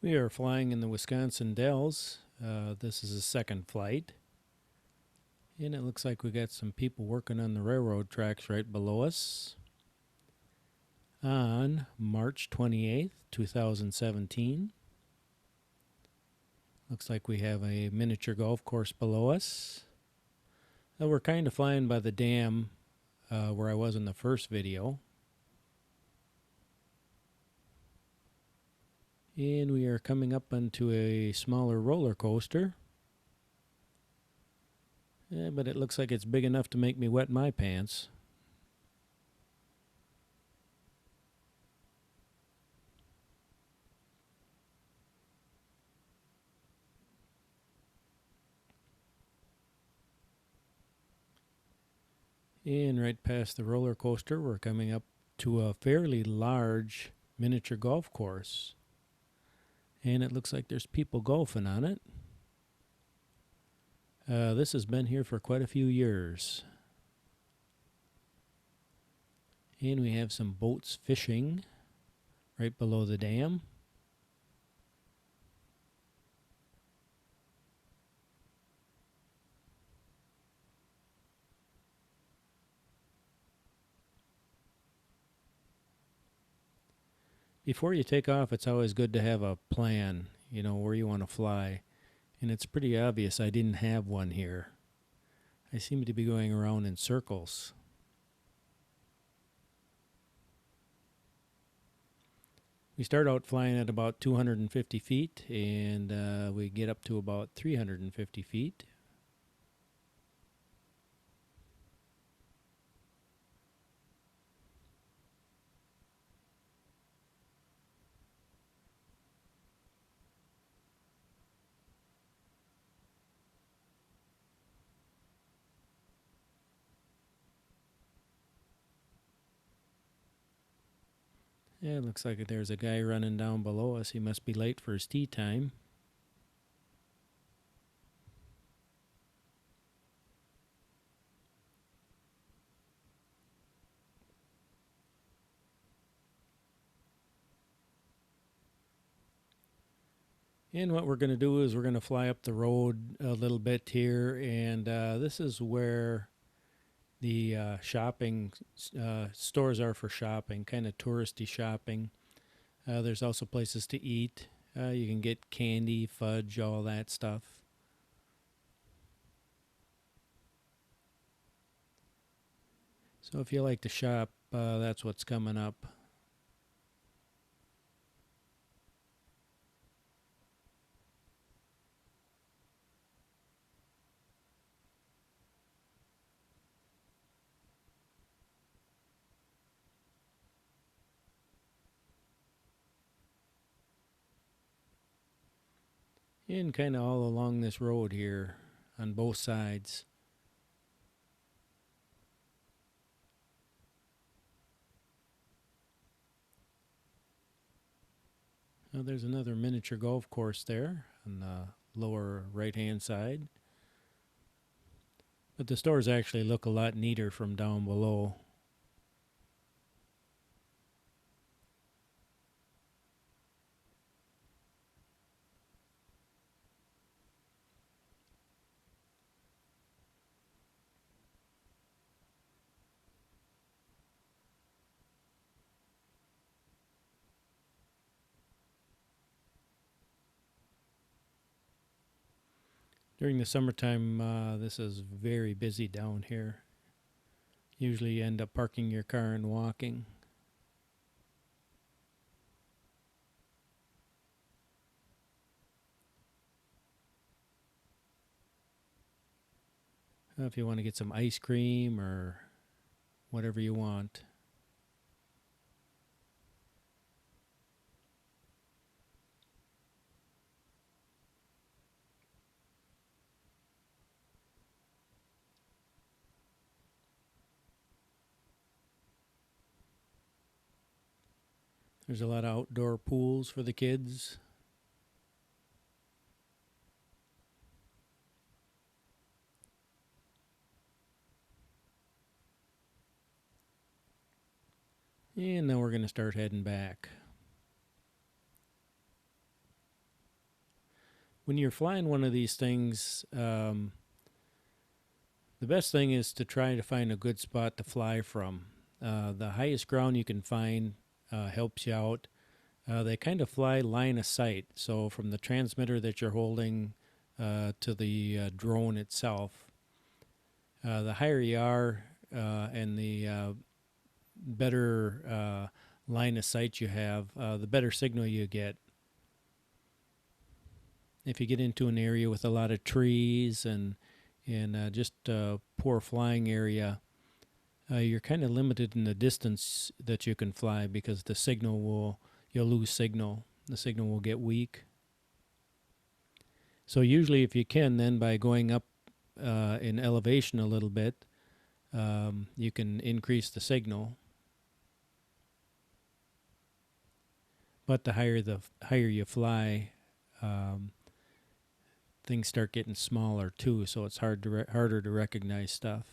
We are flying in the Wisconsin Dells. This is a second flight. And it looks like we got some people working on the railroad tracks right below us. On March 28th, 2017. Looks like we have a miniature golf course below us. We're kind of flying by the dam where I was in the first video. And we are coming up onto a smaller roller coaster. But it looks like it's big enough to make me wet my pants. And right past the roller coaster, we're coming up to a fairly large miniature golf course. And it looks like there's people golfing on it. This has been here for quite a few years. And we have some boats fishing right below the dam. Before you take off, it's always good to have a plan, where you want to fly. And it's pretty obvious I didn't have one here. I seem to be going around in circles. We start out flying at about 250 feet, and we get up to about 350 feet. Yeah, it looks like there's a guy running down below us. He must be late for his tea time. And what we're going to do is we're going to fly up the road a little bit here, and this is where the shopping stores are for shopping, kind of touristy shopping. There's also places to eat. You can get candy, fudge, all that stuff. So if you like to shop, that's what's coming up. And kind of all along this road here on both sides. There's another miniature golf course there on the lower right hand side. But the stores actually look a lot neater from down below. During the summertime, this is very busy down here. Usually you end up parking your car and walking. If you want to get some ice cream or whatever you want. There's a lot of outdoor pools for the kids. And now we're going to start heading back. When you're flying one of these things, the best thing is to try to find a good spot to fly from. The highest ground you can find helps you out. They kind of fly line of sight, so from the transmitter that you're holding to the drone itself. The higher you are and the better line of sight you have, the better signal you get. If you get into an area with a lot of trees and just a poor flying area, you're kind of limited in the distance that you can fly because you'll lose signal. The signal will get weak. So usually if you can, then by going up in elevation a little bit, you can increase the signal. But the higher you fly, things start getting smaller too, so it's harder to recognize stuff.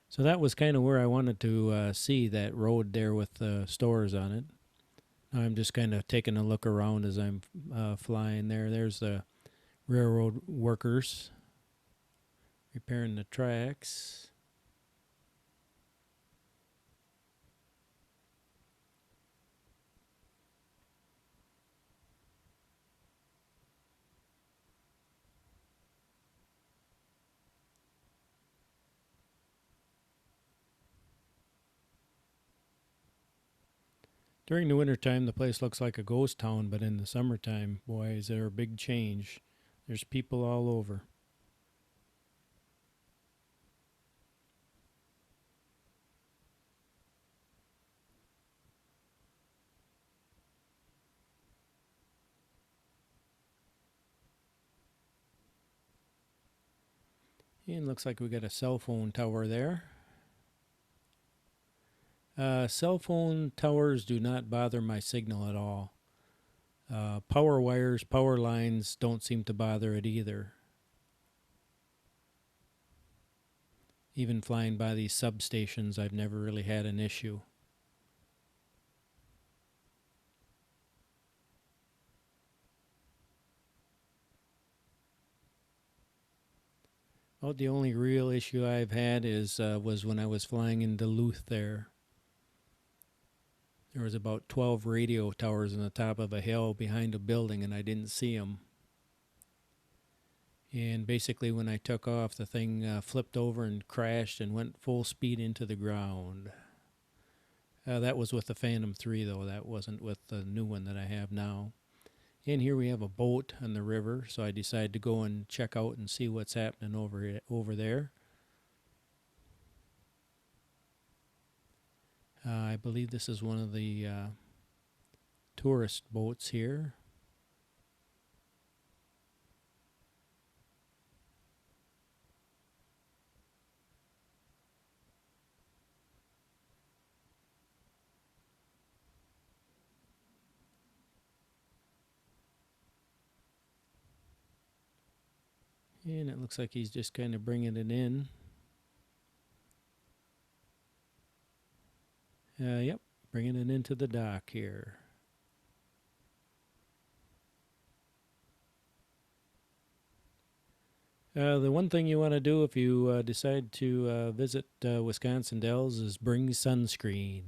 So that was kind of where I wanted to see that road there with the stores on it. I'm just kind of taking a look around as I'm flying there. There's the railroad workers repairing the tracks. During the wintertime, the place looks like a ghost town, but in the summertime, boy, is there a big change. There's people all over. And looks like we got a cell phone tower there. Cell phone towers do not bother my signal at all. Power wires, power lines don't seem to bother it either. Even flying by these substations, I've never really had an issue. Oh, the only real issue I've had was when I was flying in Duluth there. There was about 12 radio towers on the top of a hill behind a building, and I didn't see them. And basically when I took off, the thing flipped over and crashed and went full speed into the ground. That was with the Phantom 3, though. That wasn't with the new one that I have now. And here we have a boat on the river, so I decided to go and check out and see what's happening over there. I believe this is one of the tourist boats here. And it looks like he's just kind of bringing it in. Yep, bringing it into the dock here. The one thing you want to do if you decide to visit Wisconsin Dells is bring sunscreen.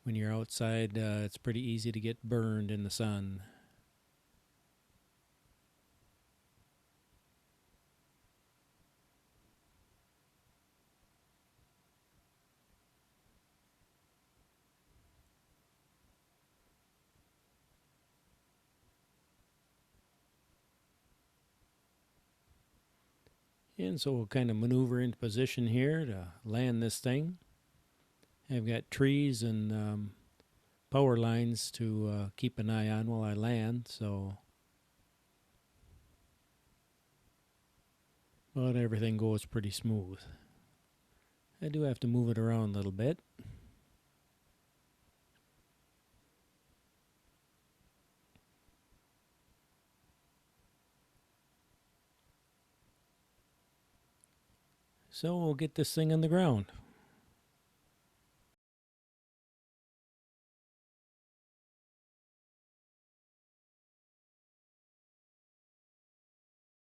When you're outside, it's pretty easy to get burned in the sun. And so we'll kind of maneuver into position here to land this thing. I've got trees and power lines to keep an eye on while I land, but everything goes pretty smooth. I do have to move it around a little bit. So we'll get this thing on the ground.